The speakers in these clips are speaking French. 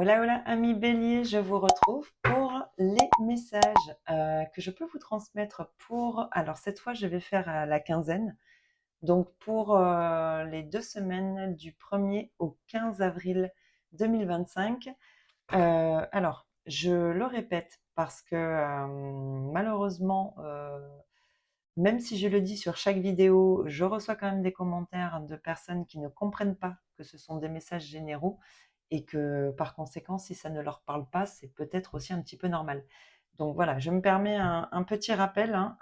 Hola, hola, amis bélier, je vous retrouve pour les messages que je peux vous transmettre pour... Alors cette fois, je vais faire à la quinzaine, donc pour les 2 semaines du 1er au 15 avril 2025. Alors, je le répète parce que malheureusement, même si je le dis sur chaque vidéo, je reçois quand même des commentaires de personnes qui ne comprennent pas que ce sont des messages généraux et que par conséquent, si ça ne leur parle pas, c'est peut-être aussi un petit peu normal. Donc voilà, je me permets un petit rappel, hein.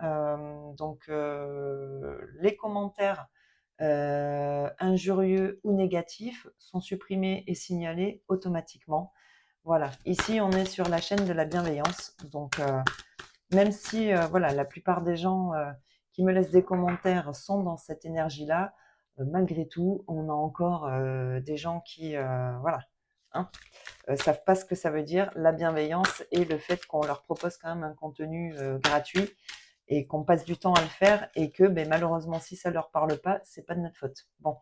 Les commentaires injurieux ou négatifs sont supprimés et signalés automatiquement. Voilà, ici on est sur la chaîne de la bienveillance, donc même si voilà, la plupart des gens qui me laissent des commentaires sont dans cette énergie-là, malgré tout, on a encore des gens qui voilà, hein, savent pas ce que ça veut dire, la bienveillance et le fait qu'on leur propose quand même un contenu gratuit et qu'on passe du temps à le faire et que ben, malheureusement si ça leur parle pas, c'est pas de notre faute. Bon,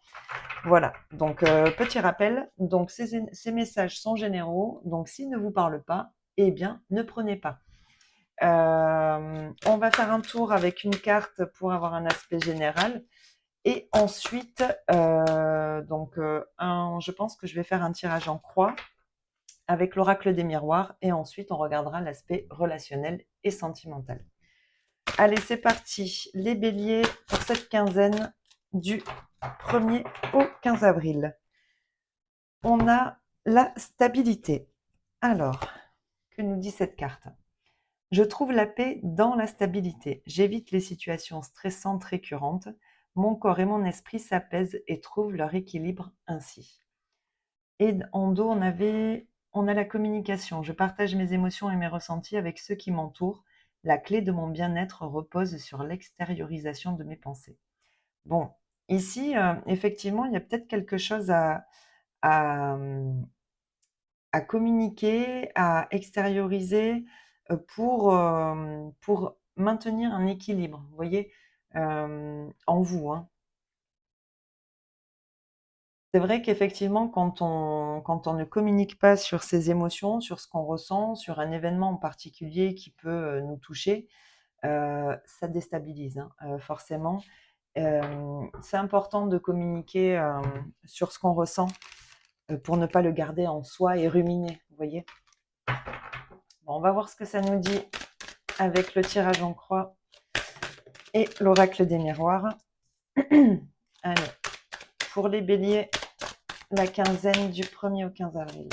voilà. Donc petit rappel, donc ces messages sont généraux, donc s'ils ne vous parlent pas, eh bien ne prenez pas. On va faire un tour avec une carte pour avoir un aspect général. Et ensuite, je pense que je vais faire un tirage en croix avec l'oracle des miroirs. Et ensuite, on regardera l'aspect relationnel et sentimental. Allez, c'est parti. Les béliers pour cette quinzaine du 1er au 15 avril. On a la stabilité. Alors, que nous dit cette carte ? Je trouve la paix dans la stabilité. J'évite les situations stressantes récurrentes. Mon corps et mon esprit s'apaisent et trouvent leur équilibre ainsi. Et en dos, on a la communication. Je partage mes émotions et mes ressentis avec ceux qui m'entourent. La clé de mon bien-être repose sur l'extériorisation de mes pensées. Bon, ici, effectivement, il y a peut-être quelque chose à, à communiquer, à extérioriser pour maintenir un équilibre, vous voyez, en vous, hein. C'est vrai qu'effectivement, quand on ne communique pas sur ses émotions, sur ce qu'on ressent, sur un événement en particulier qui peut nous toucher, ça déstabilise, hein, forcément. C'est important de communiquer sur ce qu'on ressent pour ne pas le garder en soi et ruminer, vous voyez. Bon, on va voir ce que ça nous dit avec le tirage en croix et l'oracle des miroirs. Allez, pour les béliers, la quinzaine du 1er au 15 avril.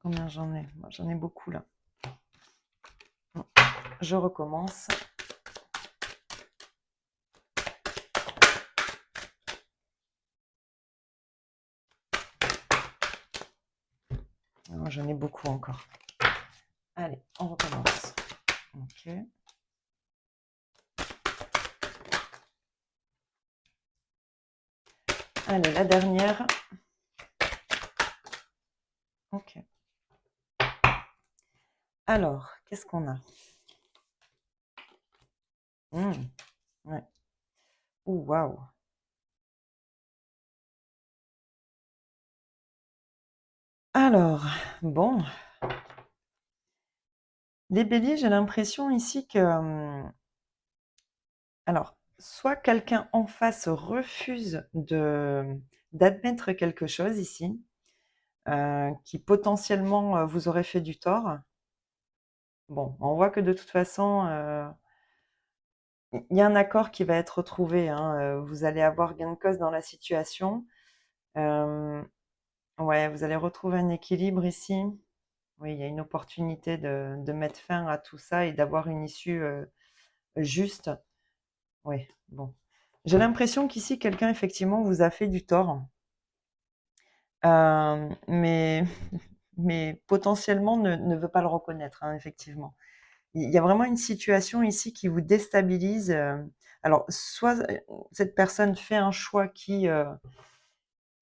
Combien j'en ai? Moi, j'en ai beaucoup là. Je recommence. J'en ai beaucoup encore. Allez, on recommence. Ok. Allez, la dernière. Ok. Alors, qu'est-ce qu'on a? Ouais. Ouh, waouh. Alors, bon. Les béliers, j'ai l'impression ici que... alors, soit quelqu'un en face refuse d'admettre quelque chose ici, qui potentiellement vous aurait fait du tort. Bon, on voit que de toute façon, il y a un accord qui va être trouvé, hein, vous allez avoir gain de cause dans la situation. Ouais, vous allez retrouver un équilibre ici. Oui, il y a une opportunité de mettre fin à tout ça et d'avoir une issue juste. Oui, bon. J'ai l'impression qu'ici, quelqu'un, effectivement, vous a fait du tort. Mais, mais potentiellement ne veut pas le reconnaître, hein, effectivement. Il y a vraiment une situation ici qui vous déstabilise. Alors, soit cette personne fait un choix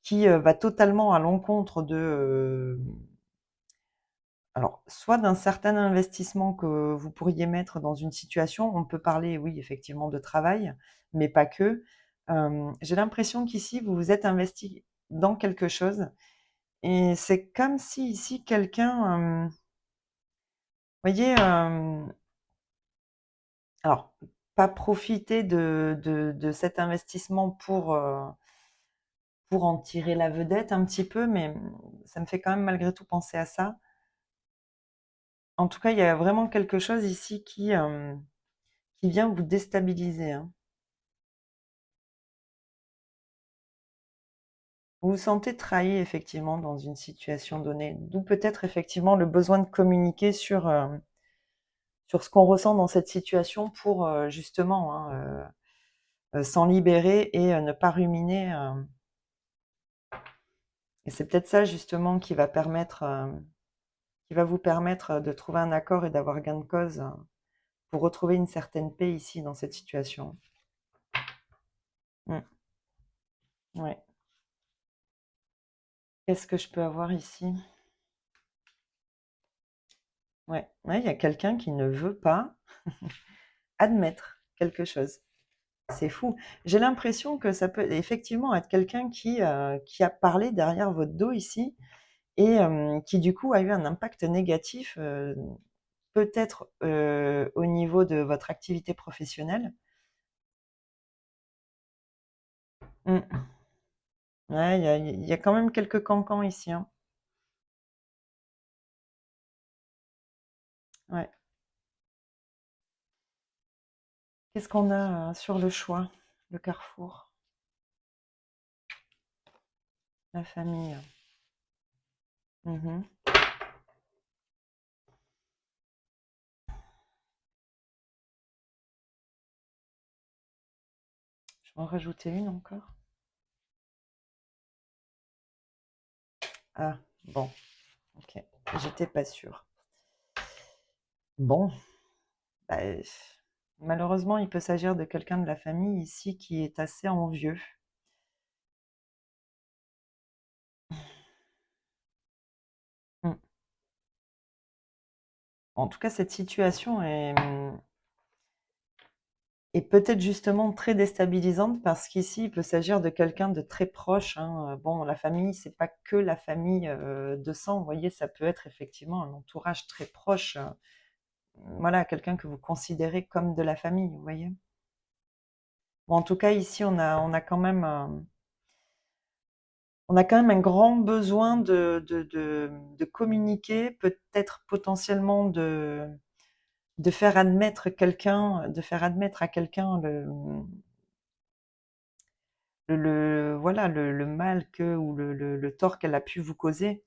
qui va totalement à l'encontre de... alors, soit d'un certain investissement que vous pourriez mettre dans une situation, on peut parler, oui, effectivement, de travail, mais pas que. J'ai l'impression qu'ici, vous vous êtes investi dans quelque chose, et c'est comme si ici, quelqu'un, voyez, alors, pas profiter de cet investissement pour en tirer la vedette un petit peu, mais ça me fait quand même malgré tout penser à ça. En tout cas, il y a vraiment quelque chose ici qui vient vous déstabiliser, hein. Vous vous sentez trahi effectivement dans une situation donnée, d'où peut-être effectivement le besoin de communiquer sur ce qu'on ressent dans cette situation pour justement, hein, s'en libérer et ne pas ruminer. Et c'est peut-être ça justement qui va vous permettre de trouver un accord et d'avoir gain de cause pour retrouver une certaine paix ici dans cette situation. Mm. Ouais. Qu'est-ce que je peux avoir ici? Ouais, ouais, il y a quelqu'un qui ne veut pas admettre quelque chose. C'est fou. J'ai l'impression que ça peut effectivement être quelqu'un qui a parlé derrière votre dos ici et qui du coup a eu un impact négatif, peut-être au niveau de votre activité professionnelle. Mm. Ouais, il y a quand même quelques cancans ici, hein. Ouais. Qu'est-ce qu'on a sur le choix, le carrefour, la famille? Mhm. Je vais en rajouter une encore. Ah, bon, ok. J'étais pas sûre. Bon, bah, malheureusement, il peut s'agir de quelqu'un de la famille ici qui est assez envieux. Mm. En tout cas, cette situation est peut-être justement très déstabilisante parce qu'ici, il peut s'agir de quelqu'un de très proche, hein. Bon, la famille, c'est pas que la famille de sang, vous voyez, ça peut être effectivement un entourage très proche. Voilà, quelqu'un que vous considérez comme de la famille, vous voyez. Bon, en tout cas, ici, on a quand même un grand besoin de communiquer, peut-être potentiellement de faire admettre de faire admettre à quelqu'un voilà, le mal ou le tort qu'elle a pu vous causer.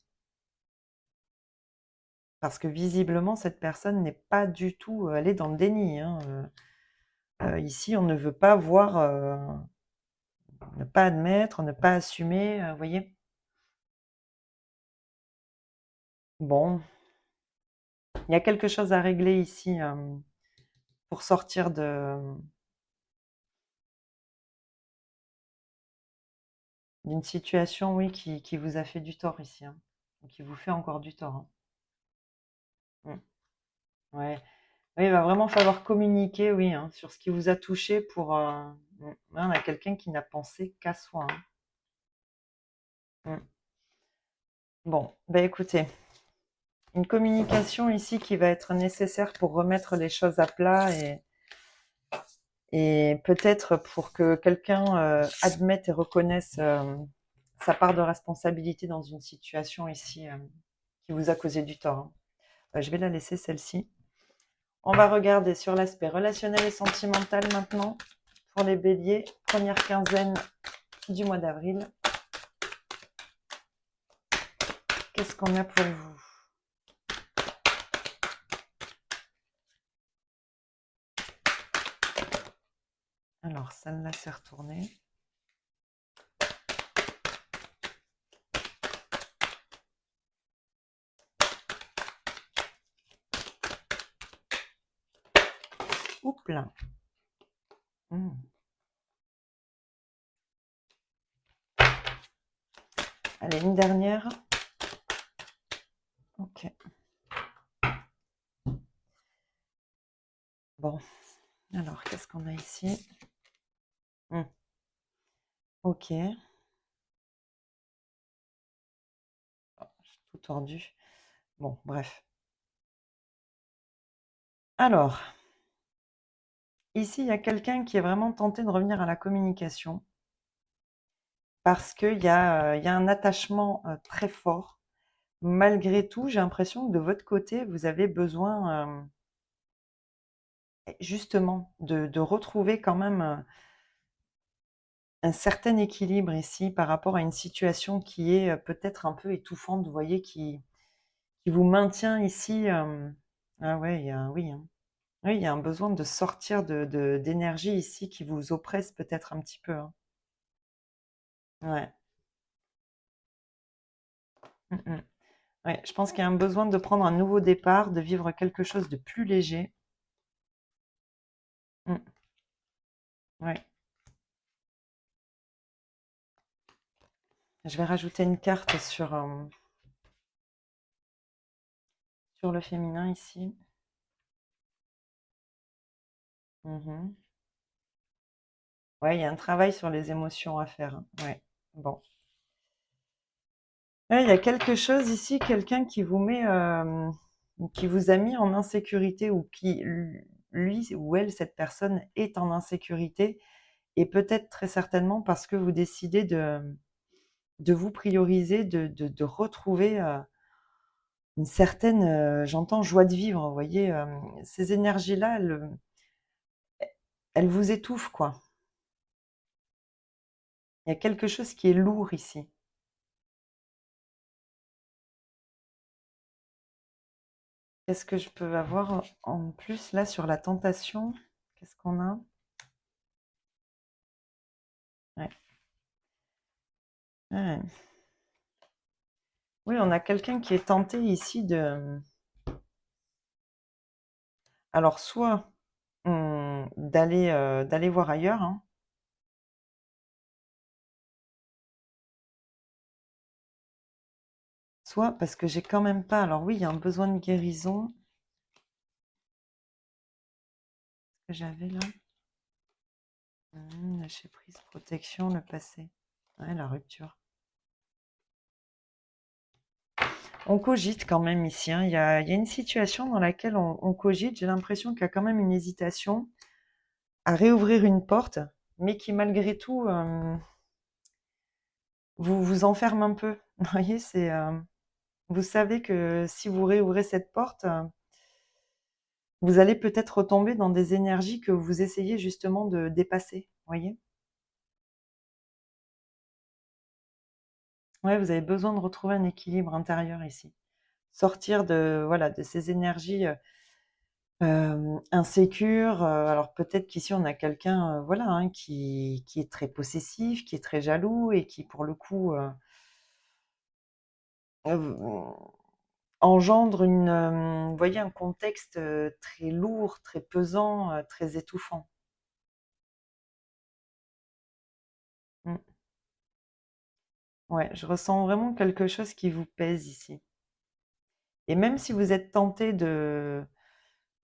Parce que visiblement, cette personne n'est pas du tout, elle est dans le déni, hein. Ici, on ne veut pas voir, ne pas admettre, ne pas assumer, vous voyez. Bon, il y a quelque chose à régler ici pour sortir d'une situation, oui, qui vous a fait du tort ici, hein, qui vous fait encore du tort, hein. Ouais. Oui, il va vraiment falloir communiquer, oui, hein, sur ce qui vous a touché pour. Ouais, on a quelqu'un qui n'a pensé qu'à soi, hein. Bon, bah écoutez, une communication ici qui va être nécessaire pour remettre les choses à plat et peut-être pour que quelqu'un admette et reconnaisse sa part de responsabilité dans une situation ici qui vous a causé du tort, hein. Je vais la laisser celle-ci. On va regarder sur l'aspect relationnel et sentimental maintenant pour les béliers, première quinzaine du mois d'avril. Qu'est-ce qu'on a pour vous? Alors, celle-là s'est retournée. Oups là. Allez, une dernière. Ok. Bon, alors, qu'est-ce qu'on a ici? Ok. Oh, j'ai tout tordu. Bon, bref. Alors, ici, il y a quelqu'un qui est vraiment tenté de revenir à la communication parce il y a un attachement très fort. Malgré tout, j'ai l'impression que de votre côté, vous avez besoin justement de retrouver quand même un certain équilibre ici par rapport à une situation qui est peut-être un peu étouffante, vous voyez, qui vous maintient ici. Ah ouais, oui, hein. Oui, il y a un besoin de sortir d'énergie ici qui vous oppresse peut-être un petit peu, hein. Ouais. Mm, mm. Ouais, je pense qu'il y a un besoin de prendre un nouveau départ, de vivre quelque chose de plus léger. Mm, ouais. Je vais rajouter une carte sur le féminin ici. Mhm. Ouais, il y a un travail sur les émotions à faire, hein. Ouais. Bon. Ouais, il y a quelque chose ici, quelqu'un qui vous met, qui vous a mis en insécurité ou qui, lui ou elle, cette personne est en insécurité et peut-être très certainement parce que vous décidez de vous prioriser, de retrouver une certaine, j'entends joie de vivre, vous voyez, ces énergies-là, elles vous étouffent, quoi. Il y a quelque chose qui est lourd ici. Qu'est-ce que je peux avoir en plus là sur la tentation? Qu'est-ce qu'on a? Ouais. Ouais. Oui, on a quelqu'un qui est tenté ici de... Alors, soit d'aller voir ailleurs, hein, soit parce que j'ai quand même pas... Alors oui, il y a un besoin de guérison que j'avais là. Lâcher prise, protection, le passé. Ouais, la rupture. On cogite quand même ici, hein. Il y a une situation dans laquelle on cogite. J'ai l'impression qu'il y a quand même une hésitation à réouvrir une porte, mais qui malgré tout vous enferme un peu. Vous voyez, vous savez que si vous réouvrez cette porte, vous allez peut-être retomber dans des énergies que vous essayez justement de dépasser. Vous voyez? Ouais, vous avez besoin de retrouver un équilibre intérieur ici. Sortir de, voilà, de ces énergies insécures. Alors peut-être qu'ici on a quelqu'un, voilà, hein, qui est très possessif, qui est très jaloux et qui pour le coup engendre vous voyez, un contexte très lourd, très pesant, très étouffant. Mm. Ouais, je ressens vraiment quelque chose qui vous pèse ici. Et même si vous êtes tenté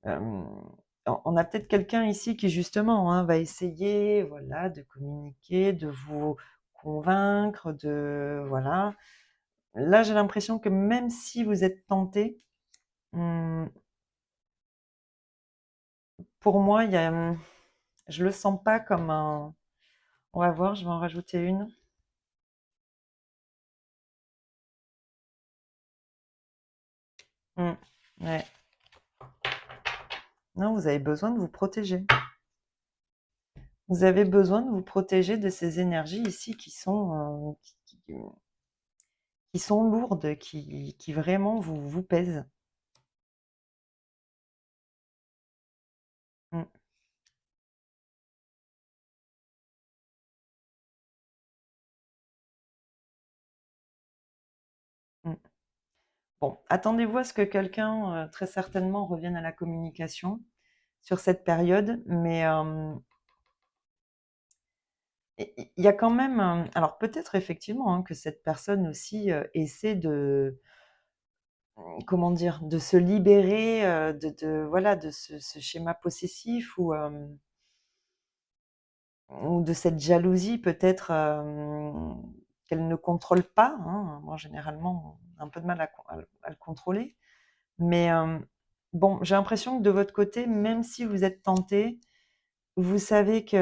on a peut-être quelqu'un ici qui justement hein, va essayer, voilà, de communiquer, de vous convaincre, voilà. Là, j'ai l'impression que même si vous êtes tenté, hum, pour moi, je le sens pas comme un... On va voir, je vais en rajouter une. Ouais. Non, vous avez besoin de vous protéger. Vous avez besoin de vous protéger de ces énergies ici qui sont lourdes, qui vraiment vous pèsent. Mm, mm. Bon, attendez-vous à ce que quelqu'un, très certainement, revienne à la communication sur cette période, mais il y a quand même, alors peut-être effectivement, hein, que cette personne aussi, essaie de, comment dire? De se libérer, voilà, de ce schéma possessif ou de cette jalousie peut-être, qu'elle ne contrôle pas, hein. Moi généralement, on a un peu de mal à le contrôler. Mais, bon, j'ai l'impression que de votre côté, même si vous êtes tenté, vous savez que,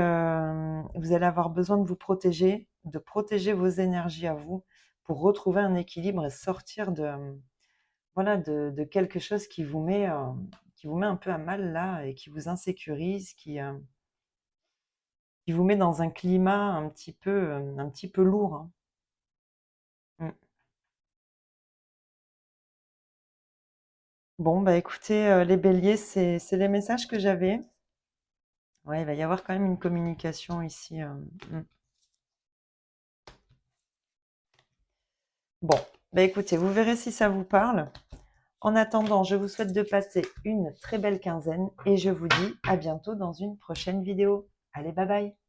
vous allez avoir besoin de vous protéger, de protéger vos énergies à vous, pour retrouver un équilibre et sortir de, voilà, de quelque chose qui vous met un peu à mal là et qui vous insécurise, qui vous met dans un climat un petit peu lourd, hein. Mmh. Bon, bah, écoutez, les béliers, c'est les messages que j'avais. Ouais, il va y avoir quand même une communication ici, mmh. Bon, bah, écoutez, vous verrez si ça vous parle. En attendant, je vous souhaite de passer une très belle quinzaine et je vous dis à bientôt dans une prochaine vidéo. Allez, bye bye!